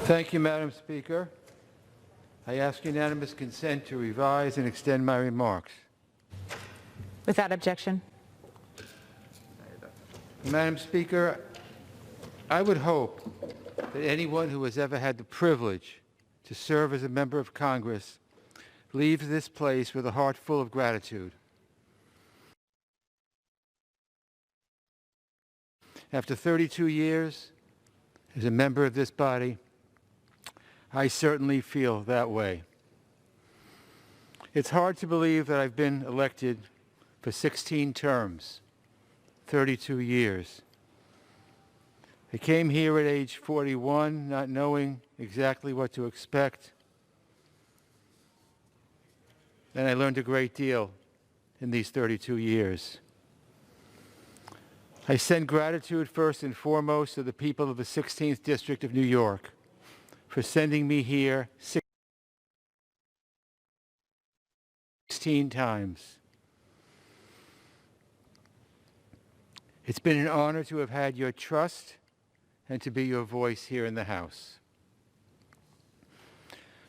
Thank you, Madam Speaker. I ask unanimous consent to revise and extend my remarks. Without objection. Madam Speaker, I would hope that anyone who has ever had the privilege to serve as a member of Congress leaves this place with a heart full of gratitude. After 32 years as a member of this body, I certainly feel that way. It's hard to believe that I've been elected for 16 terms, 32 years. I came here at age 41, not knowing exactly what to expect. And I learned a great deal in these 32 years. I send gratitude first and foremost to the people of the 16th District of New York for sending me here 16 times. It's been an honor to have had your trust and to be your voice here in the House.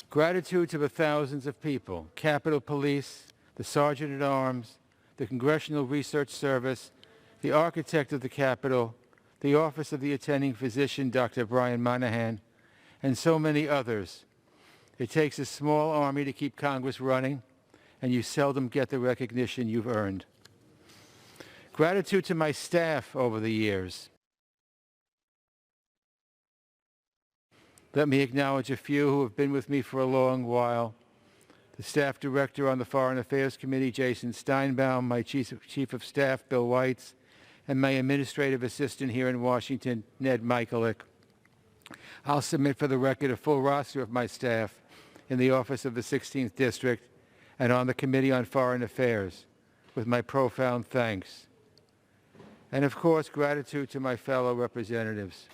Gratitude to the thousands of people, Capitol Police, the Sergeant at Arms, the Congressional Research Service, the architect of the Capitol, the Office of the Attending Physician, Dr. Brian Monahan, and so many others. It takes a small army to keep Congress running, and you seldom get the recognition you've earned. Gratitude to my staff over the years. Let me acknowledge a few who have been with me for a long while. The staff director on the Foreign Affairs Committee, Jason Steinbaum, my chief of staff, Bill Weitz, and my administrative assistant here in Washington, Ned Michaelik. I'll submit for the record a full roster of my staff in the office of the 16th District and on the Committee on Foreign Affairs, with my profound thanks. And of course, gratitude to my fellow representatives.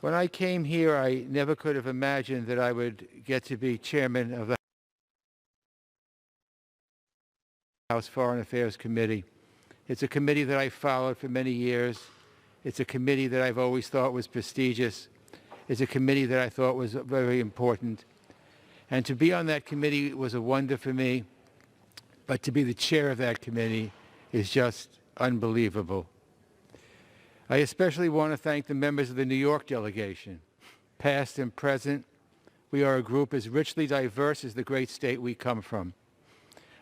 When I came here, I never could have imagined that I would get to be chairman of the House Foreign Affairs Committee. It's a committee that I followed for many years. It's a committee that I've always thought was prestigious. It's a committee that I thought was very important. And to be on that committee was a wonder for me, but to be the chair of that committee is just unbelievable. I especially want to thank the members of the New York delegation, past and present. We are a group as richly diverse as the great state we come from.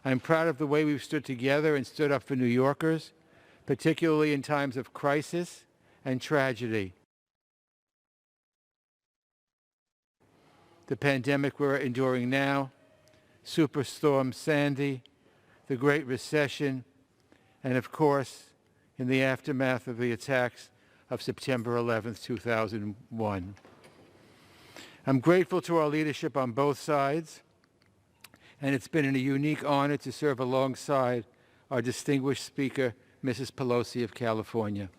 I'm proud of the way we've stood together and stood up for New Yorkers, particularly in times of crisis and tragedy. The pandemic we're enduring now, Superstorm Sandy, the Great Recession, and of course, in the aftermath of the attacks of September 11th, 2001. I'm grateful to our leadership on both sides, and it's been a unique honor to serve alongside our distinguished speaker, Mrs. Pelosi of California.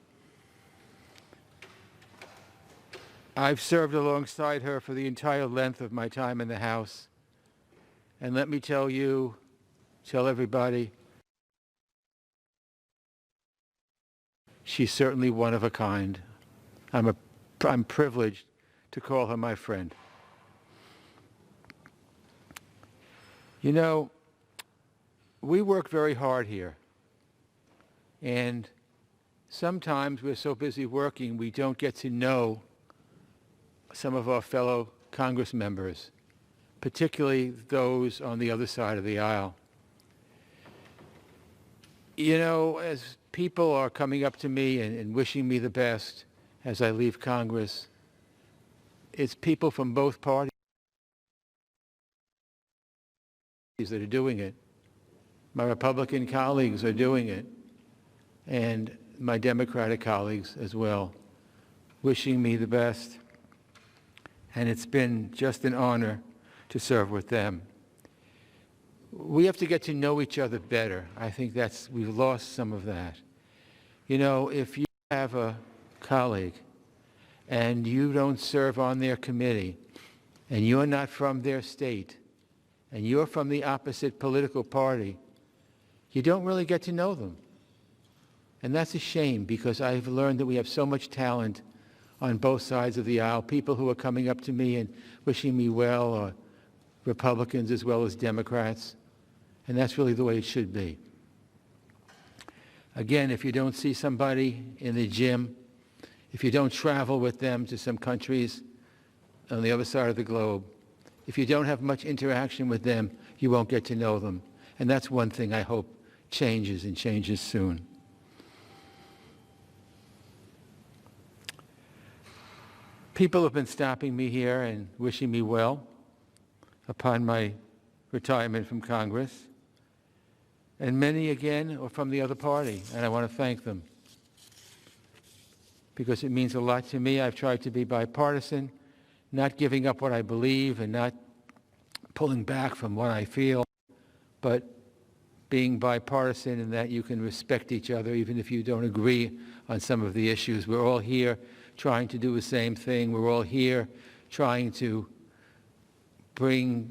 I've served alongside her for the entire length of my time in the House, and let me tell everybody, she's certainly one of a kind. I'm privileged to call her my friend. You know, we work very hard here, and sometimes we're so busy working we don't get to know some of our fellow Congress members, particularly those on the other side of the aisle. You know, as people are coming up to me and wishing me the best as I leave Congress, it's people from both parties that are doing it. My Republican colleagues are doing it, and my Democratic colleagues as well, wishing me the best. And it's been just an honor to serve with them. We have to get to know each other better. I think we've lost some of that. You know, if you have a colleague and you don't serve on their committee, and you're not from their state, and you're from the opposite political party, you don't really get to know them. And that's a shame, because I've learned that we have so much talent on both sides of the aisle, people who are coming up to me and wishing me well, or Republicans as well as Democrats. And that's really the way it should be. Again, if you don't see somebody in the gym, if you don't travel with them to some countries on the other side of the globe, if you don't have much interaction with them, you won't get to know them. And that's one thing I hope changes, and changes soon. People have been stopping me here and wishing me well upon my retirement from Congress. And many, again, are from the other party, and I want to thank them, because it means a lot to me. I've tried to be bipartisan, not giving up what I believe and not pulling back from what I feel, but being bipartisan in that you can respect each other even if you don't agree on some of the issues. We're all here trying to do the same thing. We're all here trying to bring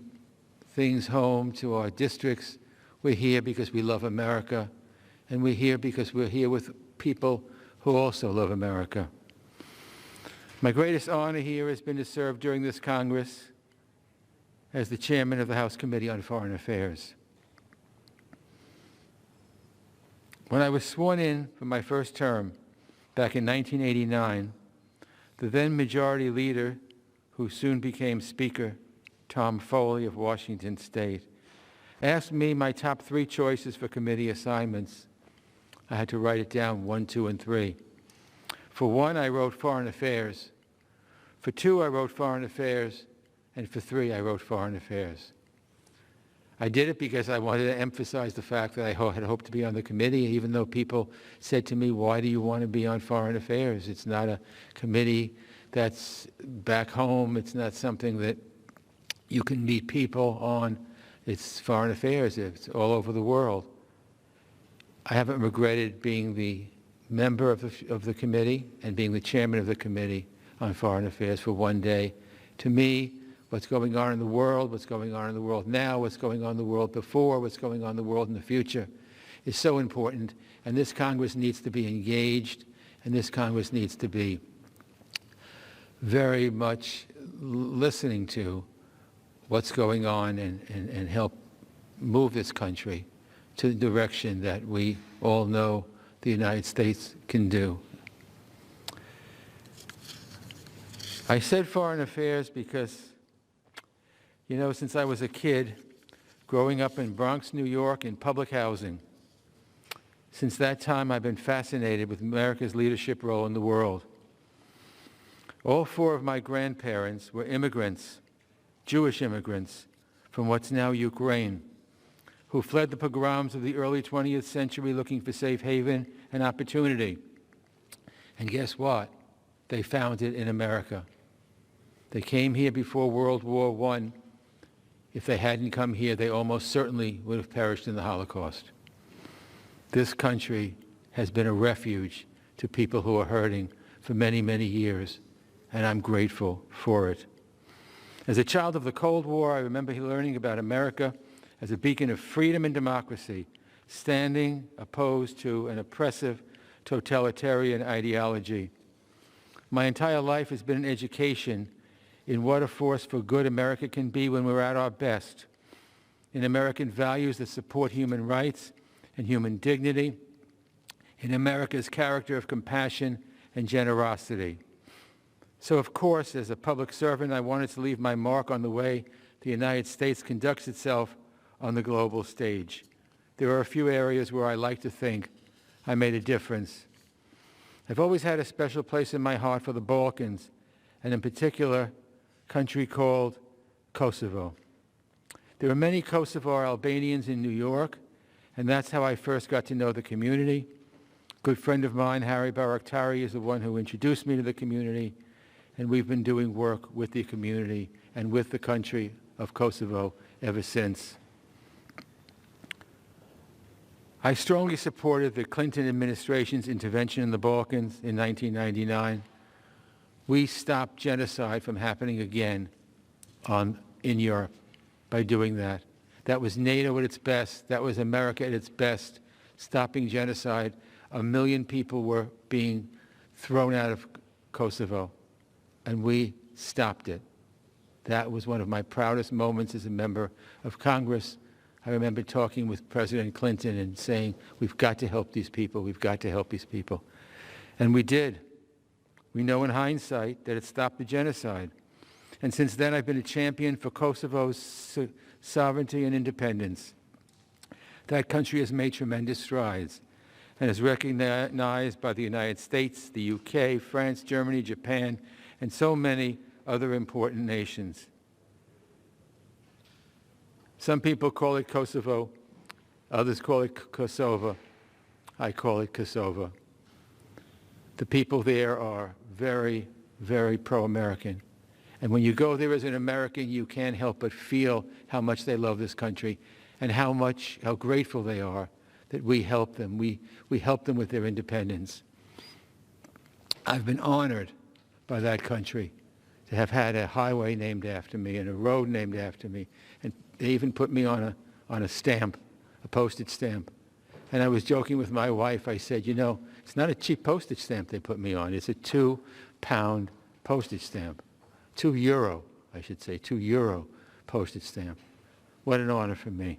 things home to our districts. We're here because we love America, and we're here because we're here with people who also love America. My greatest honor here has been to serve during this Congress as the chairman of the House Committee on Foreign Affairs. When I was sworn in for my first term back in 1989, the then majority leader, who soon became Speaker, Tom Foley of Washington State, asked me my top 3 choices for committee assignments. I had to write it down, 1, 2, and 3. For 1, I wrote Foreign Affairs. For 2, I wrote Foreign Affairs. And for 3, I wrote Foreign Affairs. I did it because I wanted to emphasize the fact that I had hoped to be on the committee, even though people said to me, why do you want to be on Foreign Affairs? It's not a committee that's back home. It's not something that you can meet people on. It's Foreign Affairs. It's all over the world. I haven't regretted being the member of the committee and being the chairman of the Committee on Foreign Affairs for one day. To me, what's going on in the world, what's going on in the world now, what's going on in the world before, what's going on in the world in the future is so important. And this Congress needs to be engaged, and this Congress needs to be very much listening to what's going on and help move this country to the direction that we all know the United States can do. I said Foreign Affairs because, you know, since I was a kid, growing up in Bronx, New York, in public housing, since that time I've been fascinated with America's leadership role in the world. All 4 of my grandparents were immigrants, Jewish immigrants, from what's now Ukraine, who fled the pogroms of the early 20th century looking for safe haven and opportunity. And guess what? They found it in America. They came here before World War I. If they hadn't come here, they almost certainly would have perished in the Holocaust. This country has been a refuge to people who are hurting for many, many years, and I'm grateful for it. As a child of the Cold War, I remember learning about America as a beacon of freedom and democracy, standing opposed to an oppressive totalitarian ideology. My entire life has been an education in what a force for good America can be when we're at our best, in American values that support human rights and human dignity, in America's character of compassion and generosity. So, of course, as a public servant, I wanted to leave my mark on the way the United States conducts itself on the global stage. There are a few areas where I like to think I made a difference. I've always had a special place in my heart for the Balkans, and in particular, a country called Kosovo. There are many Kosovar Albanians in New York, and that's how I first got to know the community. A good friend of mine, Harry Bajraktari, is the one who introduced me to the community, and we've been doing work with the community and with the country of Kosovo ever since. I strongly supported the Clinton administration's intervention in the Balkans in 1999. We stopped genocide from happening again in Europe by doing that. That was NATO at its best. That was America at its best, stopping genocide. 1 million people were being thrown out of Kosovo and we stopped it. That was one of my proudest moments as a member of Congress. I remember talking with President Clinton and saying, we've got to help these people, we've got to help these people. And we did. We know in hindsight that it stopped the genocide. And since then, I've been a champion for Kosovo's sovereignty and independence. That country has made tremendous strides and is recognized by the United States, the UK, France, Germany, Japan, and so many other important nations. Some people call it Kosovo, others call it Kosovo. I call it Kosovo. The people there are very, very pro-American. And when you go there as an American, you can't help but feel how much they love this country and how grateful they are that we help them. We help them with their independence. I've been honored by that country to have had a highway named after me and a road named after me. And they even put me on a stamp, a postage stamp. And I was joking with my wife. I said, you know, it's not a cheap postage stamp they put me on. It's a £2 postage stamp. €2, I should say, €2 postage stamp. What an honor for me.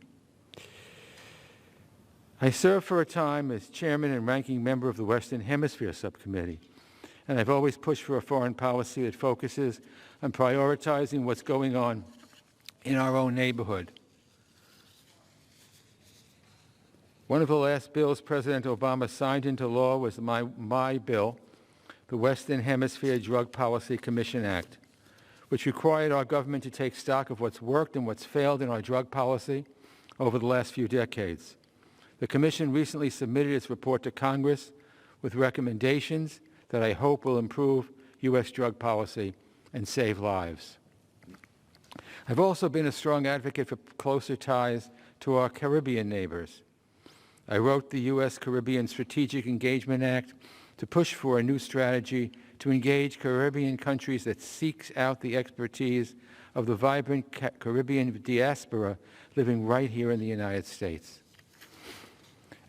I served for a time as chairman and ranking member of the Western Hemisphere Subcommittee, and I've always pushed for a foreign policy that focuses on prioritizing what's going on in our own neighborhood. One of the last bills President Obama signed into law was my bill, the Western Hemisphere Drug Policy Commission Act, which required our government to take stock of what's worked and what's failed in our drug policy over the last few decades. The Commission recently submitted its report to Congress with recommendations that I hope will improve U.S. drug policy and save lives. I've also been a strong advocate for closer ties to our Caribbean neighbors. I wrote the U.S. Caribbean Strategic Engagement Act to push for a new strategy to engage Caribbean countries that seeks out the expertise of the vibrant Caribbean diaspora living right here in the United States.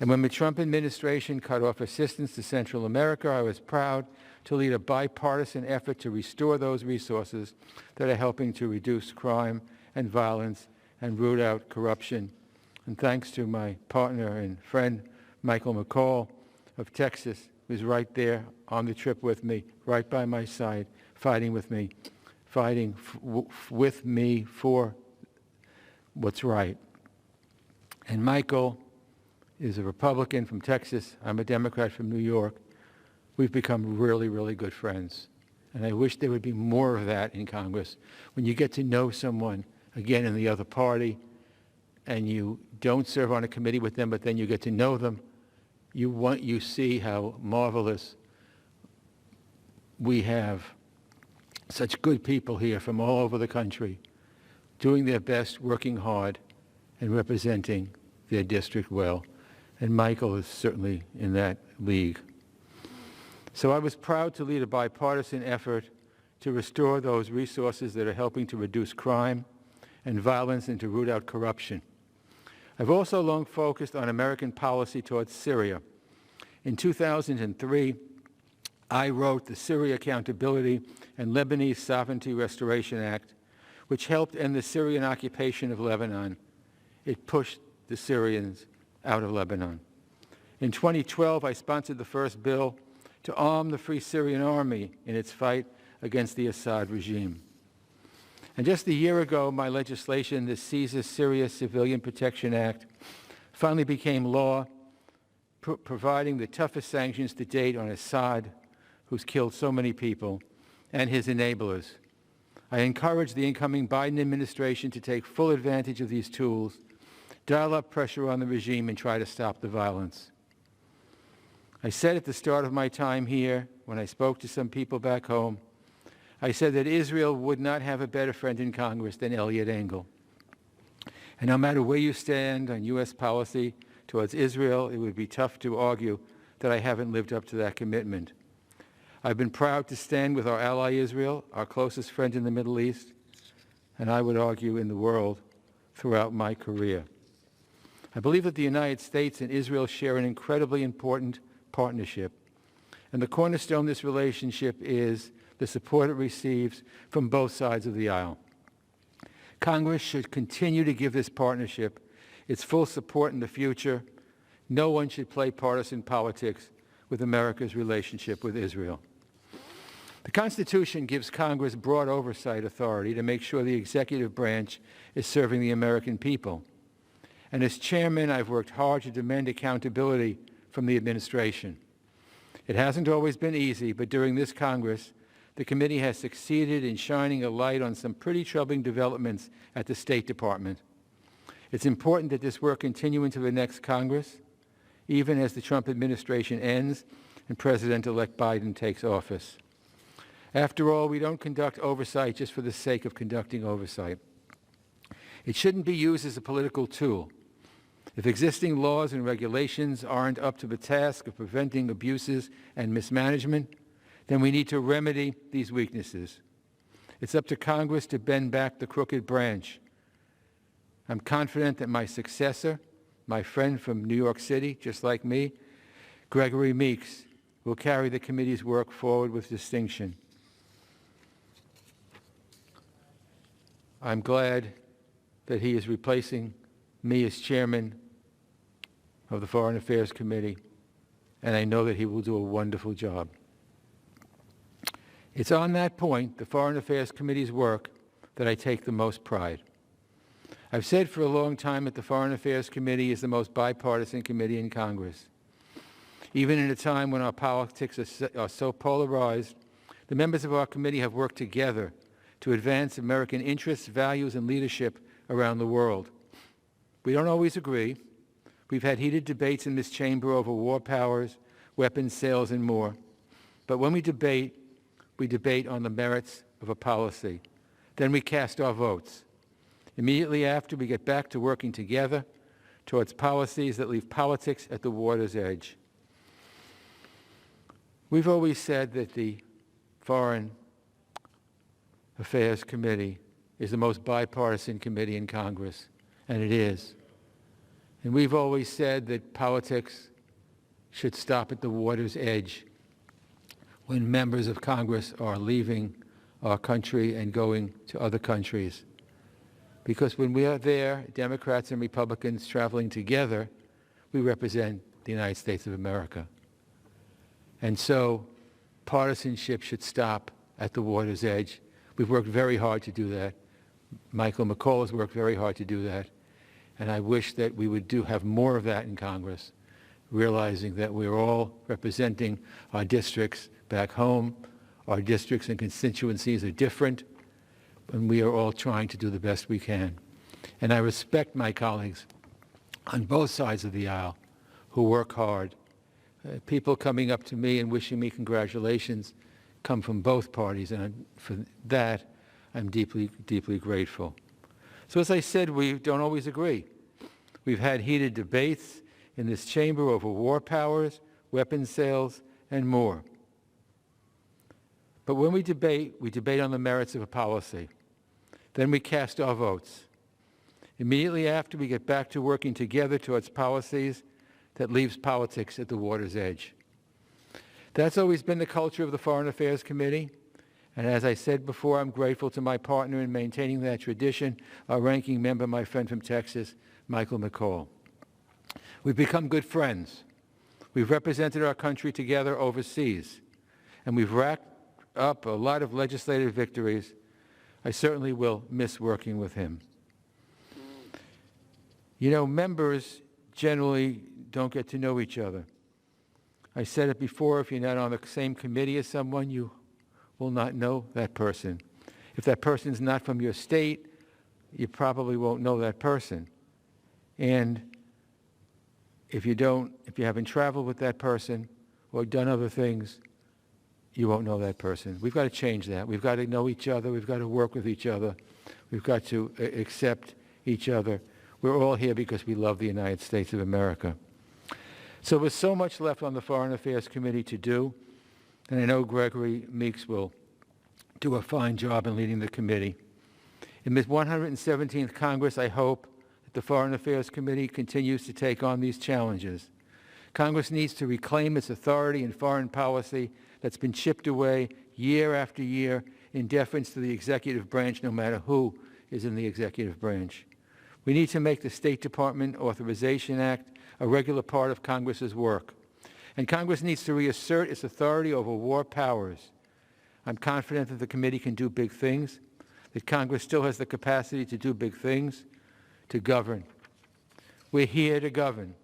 And when the Trump administration cut off assistance to Central America, I was proud to lead a bipartisan effort to restore those resources that are helping to reduce crime and violence and root out corruption. And thanks to my partner and friend, Michael McCall of Texas, who's right there on the trip with me, right by my side, fighting with me for what's right. And Michael is a Republican from Texas. I'm a Democrat from New York. We've become really, really good friends. And I wish there would be more of that in Congress. When you get to know someone, again, in the other party, and you don't serve on a committee with them, but then you get to know them, you see how marvelous we have such good people here from all over the country, doing their best, working hard, and representing their district well. And Michael is certainly in that league. So I was proud to lead a bipartisan effort to restore those resources that are helping to reduce crime and violence and to root out corruption. I've also long focused on American policy towards Syria. In 2003, I wrote the Syria Accountability and Lebanese Sovereignty Restoration Act, which helped end the Syrian occupation of Lebanon. It pushed the Syrians out of Lebanon. In 2012, I sponsored the first bill to arm the Free Syrian Army in its fight against the Assad regime. And just a year ago, my legislation, the CSIS Syria Civilian Protection Act, finally became law, providing the toughest sanctions to date on Assad, who's killed so many people, and his enablers. I encourage the incoming Biden administration to take full advantage of these tools, dial up pressure on the regime, and try to stop the violence. I said at the start of my time here, when I spoke to some people back home, I said that Israel would not have a better friend in Congress than Eliot Engel. And no matter where you stand on U.S. policy towards Israel, it would be tough to argue that I haven't lived up to that commitment. I've been proud to stand with our ally Israel, our closest friend in the Middle East, and I would argue in the world throughout my career. I believe that the United States and Israel share an incredibly important partnership, And the cornerstone of this relationship is the support it receives from both sides of the aisle. Congress should continue to give this partnership its full support in the future. No one should play partisan politics with America's relationship with Israel. The Constitution gives Congress broad oversight authority to make sure the executive branch is serving the American people. And as chairman, I've worked hard to demand accountability from the administration. It hasn't always been easy, but during this Congress, the committee has succeeded in shining a light on some pretty troubling developments at the State Department. It's important that this work continue into the next Congress, even as the Trump administration ends and President-elect Biden takes office. After all, we don't conduct oversight just for the sake of conducting oversight. It shouldn't be used as a political tool. If existing laws and regulations aren't up to the task of preventing abuses and mismanagement, then we need to remedy these weaknesses. It's up to Congress to bend back the crooked branch. I'm confident that my successor, my friend from New York City, just like me, Gregory Meeks, will carry the committee's work forward with distinction. I'm glad that he is replacing me as chairman of the Foreign Affairs Committee, and I know that he will do a wonderful job. It's on that point, the Foreign Affairs Committee's work, that I take the most pride. I've said for a long time that the Foreign Affairs Committee is the most bipartisan committee in Congress. Even in a time when our politics are so polarized, the members of our committee have worked together to advance American interests, values, and leadership around the world. We don't always agree. We've had heated debates in this chamber over war powers, weapons sales, and more. But when we debate on the merits of a policy. Then we cast our votes. Immediately after, we get back to working together towards policies that leave politics at the water's edge. We've always said that the Foreign Affairs Committee is the most bipartisan committee in Congress, and it is. And we've always said that politics should stop at the water's edge when members of Congress are leaving our country and going to other countries. Because when we are there, Democrats and Republicans traveling together, we represent the United States of America. And so partisanship should stop at the water's edge. We've worked very hard to do that. Michael McCall has worked very hard to do that. And I wish that we would have more of that in Congress, realizing that we're all representing our districts back home. Our districts and constituencies are different, and we are all trying to do the best we can. And I respect my colleagues on both sides of the aisle who work hard. People coming up to me and wishing me congratulations come from both parties, and for that, I'm deeply, deeply grateful. So as I said, we don't always agree. We've had heated debates in this chamber over war powers, weapons sales, and more. But when we debate on the merits of a policy. Then we cast our votes. Immediately after, we get back to working together towards policies that leaves politics at the water's edge. That's always been the culture of the Foreign Affairs Committee. And as I said before, I'm grateful to my partner in maintaining that tradition, our ranking member, my friend from Texas, Michael McCall. We've become good friends. We've represented our country together overseas. And we've racked up a lot of legislative victories. I certainly will miss working with him. You know, members generally don't get to know each other. I said it before, if you're not on the same committee as someone, you will not know that person. If that person is not from your state, you probably won't know that person. And if you haven't traveled with that person or done other things, you won't know that person. We've got to change that. We've got to know each other. We've got to work with each other. We've got to accept each other. We're all here because we love the United States of America. So there's so much left on the Foreign Affairs Committee to do, and I know Gregory Meeks will do a fine job in leading the committee. In this 117th Congress, I hope that the Foreign Affairs Committee continues to take on these challenges. Congress needs to reclaim its authority in foreign policy that's been chipped away year after year in deference to the executive branch, no matter who is in the executive branch. We need to make the State Department Authorization Act a regular part of Congress's work. And Congress needs to reassert its authority over war powers. I'm confident that the committee can do big things, that Congress still has the capacity to do big things, to govern. We're here to govern.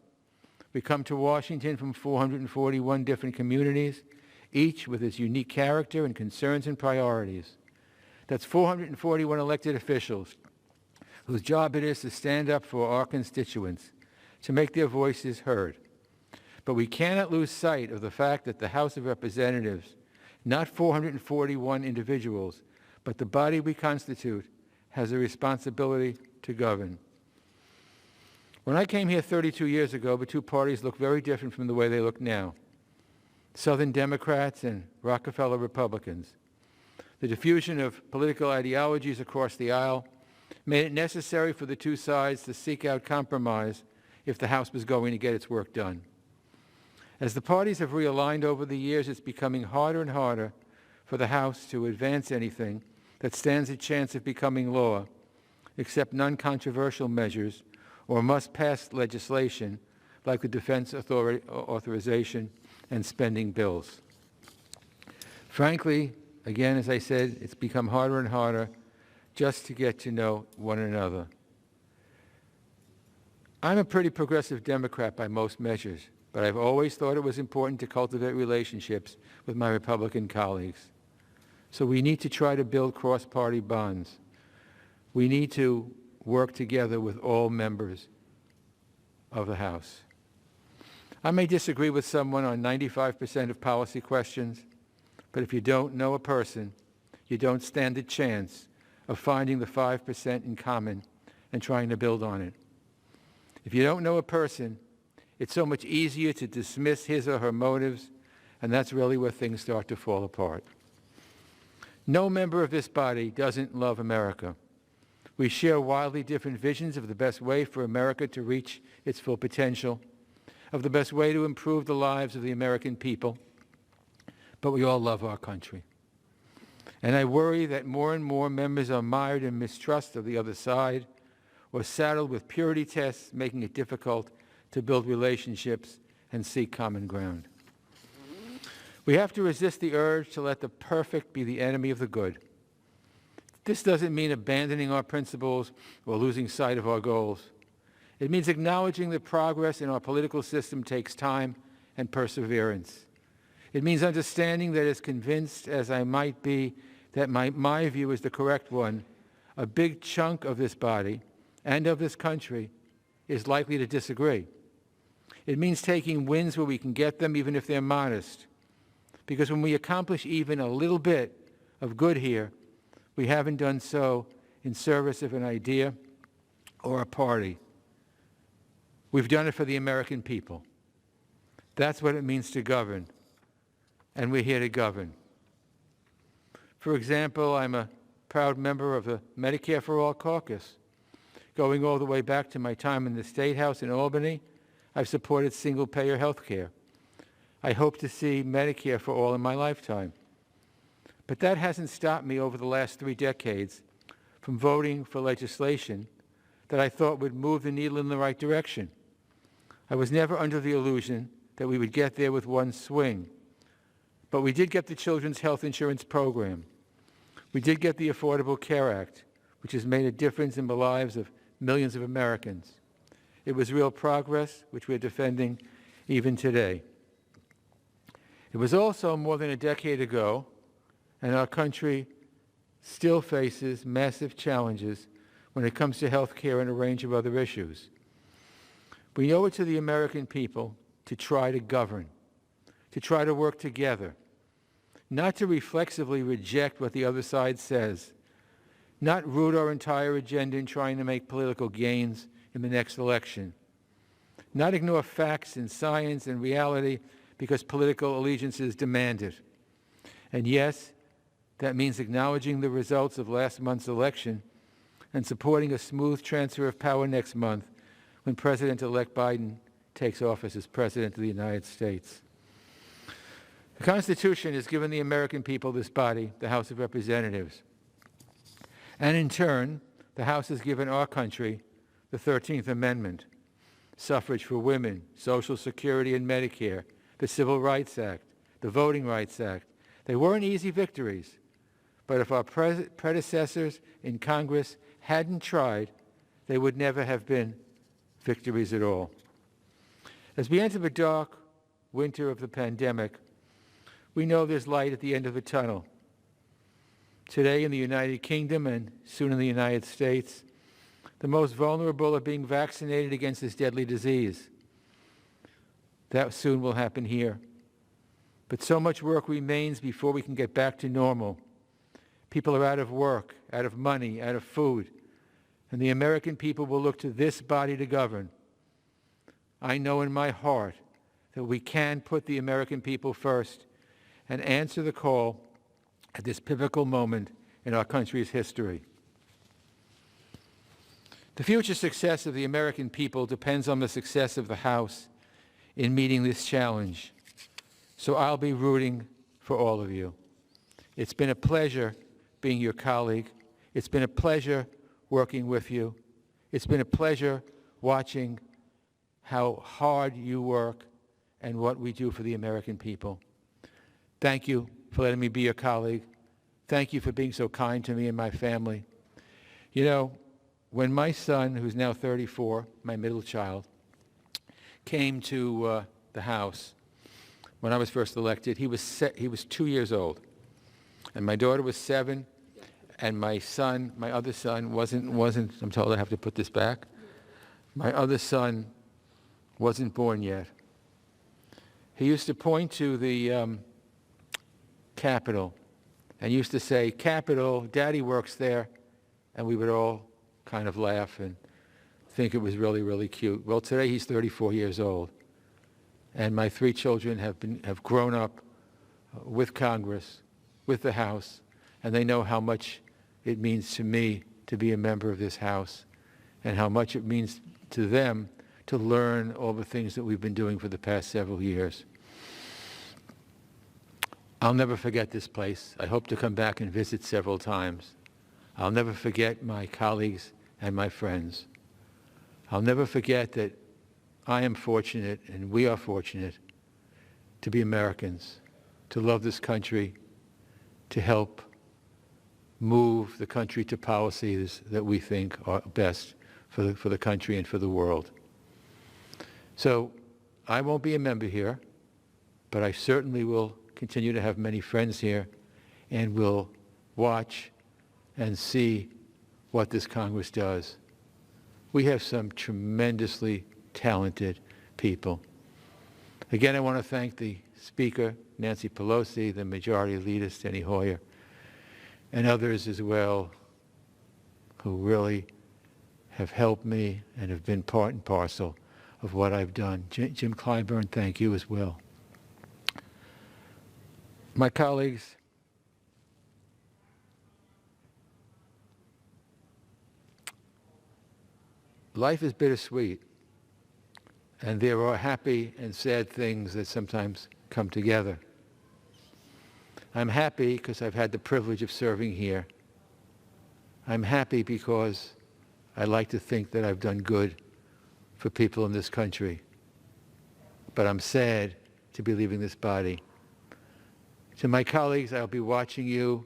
We come to Washington from 441 different communities, each with its unique character and concerns and priorities. That's 441 elected officials whose job it is to stand up for our constituents, to make their voices heard. But we cannot lose sight of the fact that the House of Representatives, not 441 individuals, but the body we constitute, has a responsibility to govern. When I came here 32 years ago, the two parties looked very different from the way they look now. Southern Democrats and Rockefeller Republicans. The diffusion of political ideologies across the aisle made it necessary for the two sides to seek out compromise if the House was going to get its work done. As the parties have realigned over the years, it's becoming harder and harder for the House to advance anything that stands a chance of becoming law, except non-controversial measures or must-pass legislation like the defense authorization and spending bills. Frankly, again, as I said, it's become harder and harder just to get to know one another. I'm a pretty progressive Democrat by most measures, but I've always thought it was important to cultivate relationships with my Republican colleagues. So we need to try to build cross-party bonds. We need to work together with all members of the House. I may disagree with someone on 95% of policy questions, but if you don't know a person, you don't stand a chance of finding the 5% in common and trying to build on it. If you don't know a person, it's so much easier to dismiss his or her motives, and that's really where things start to fall apart. No member of this body doesn't love America. We share wildly different visions of the best way for America to reach its full potential, of the best way to improve the lives of the American people, but we all love our country. And I worry that more and more members are mired in mistrust of the other side or saddled with purity tests, making it difficult to build relationships and seek common ground. We have to resist the urge to let the perfect be the enemy of the good. This doesn't mean abandoning our principles or losing sight of our goals. It means acknowledging that progress in our political system takes time and perseverance. It means understanding that, as convinced as I might be that my view is the correct one, a big chunk of this body and of this country is likely to disagree. It means taking wins where we can get them, even if they're modest. Because when we accomplish even a little bit of good here, we haven't done so in service of an idea or a party. We've done it for the American people. That's what it means to govern, and we're here to govern. For example, I'm a proud member of the Medicare for All caucus. Going all the way back to my time in the State House in Albany, I've supported single-payer health care. I hope to see Medicare for all in my lifetime. But that hasn't stopped me over the last 3 decades from voting for legislation that I thought would move the needle in the right direction. I was never under the illusion that we would get there with one swing. But we did get the Children's Health Insurance Program. We did get the Affordable Care Act, which has made a difference in the lives of millions of Americans. It was real progress, which we're defending even today. It was also more than a decade ago, and our country still faces massive challenges when it comes to health care and a range of other issues. We owe it to the American people to try to govern, to try to work together, not to reflexively reject what the other side says, not root our entire agenda in trying to make political gains in the next election, not ignore facts and science and reality because political allegiances demand it. And yes, that means acknowledging the results of last month's election and supporting a smooth transfer of power next month when President-elect Biden takes office as President of the United States. The Constitution has given the American people this body, the House of Representatives. And in turn, the House has given our country the 13th Amendment, suffrage for women, Social Security and Medicare, the Civil Rights Act, the Voting Rights Act. They weren't easy victories, but if our predecessors in Congress hadn't tried, they would never have been victories at all. As we enter the dark winter of the pandemic, we know there's light at the end of the tunnel. Today in the United Kingdom and soon in the United States, the most vulnerable are being vaccinated against this deadly disease. That soon will happen here. But so much work remains before we can get back to normal. People are out of work, out of money, out of food, and the American people will look to this body to govern. I know in my heart that we can put the American people first and answer the call at this pivotal moment in our country's history. The future success of the American people depends on the success of the House in meeting this challenge. So I'll be rooting for all of you. It's been a pleasure being your colleague. It's been a pleasure working with you. It's been a pleasure watching how hard you work and what we do for the American people. Thank you for letting me be your colleague. Thank you for being so kind to me and my family. You know, when my son, who's now 34, my middle child, came to the House, when I was first elected, he was 2 years old. And my daughter was 7, and my other son wasn't, I'm told I have to put this back. My other son wasn't born yet. He used to point to the Capitol and used to say, "Capitol, Daddy works there," and we would all kind of laugh and think it was really, really cute. Well, today he's 34 years old, and my 3 children have grown up with Congress, with the House, and they know how much it means to me to be a member of this House, and how much it means to them to learn all the things that we've been doing for the past several years. I'll never forget this place. I hope to come back and visit several times. I'll never forget my colleagues and my friends. I'll never forget that I am fortunate, and we are fortunate, to be Americans, to love this country, to help move the country to policies that we think are best for the country and for the world. So I won't be a member here, but I certainly will continue to have many friends here, and will watch and see what this Congress does. We have some tremendously talented people. Again, I want to thank the Speaker, Nancy Pelosi, the Majority Leader, Steny Hoyer, and others as well who really have helped me and have been part and parcel of what I've done. Jim Clyburn, thank you as well. My colleagues, life is bittersweet, and there are happy and sad things that sometimes come together. I'm happy because I've had the privilege of serving here. I'm happy because I like to think that I've done good for people in this country. But I'm sad to be leaving this body. To my colleagues, I'll be watching you.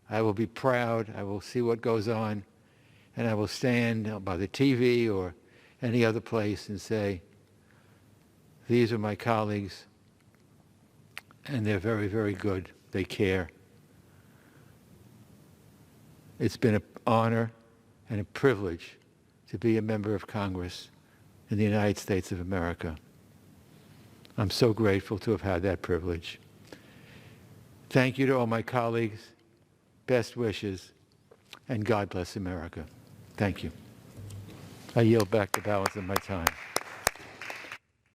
I will be proud. I will see what goes on. And I will stand by the TV or any other place and say, these are my colleagues, and they're very, very good. They care. It's been an honor and a privilege to be a member of Congress in the United States of America. I'm so grateful to have had that privilege. Thank you to all my colleagues. Best wishes, and God bless America. Thank you. I yield back the balance of my time.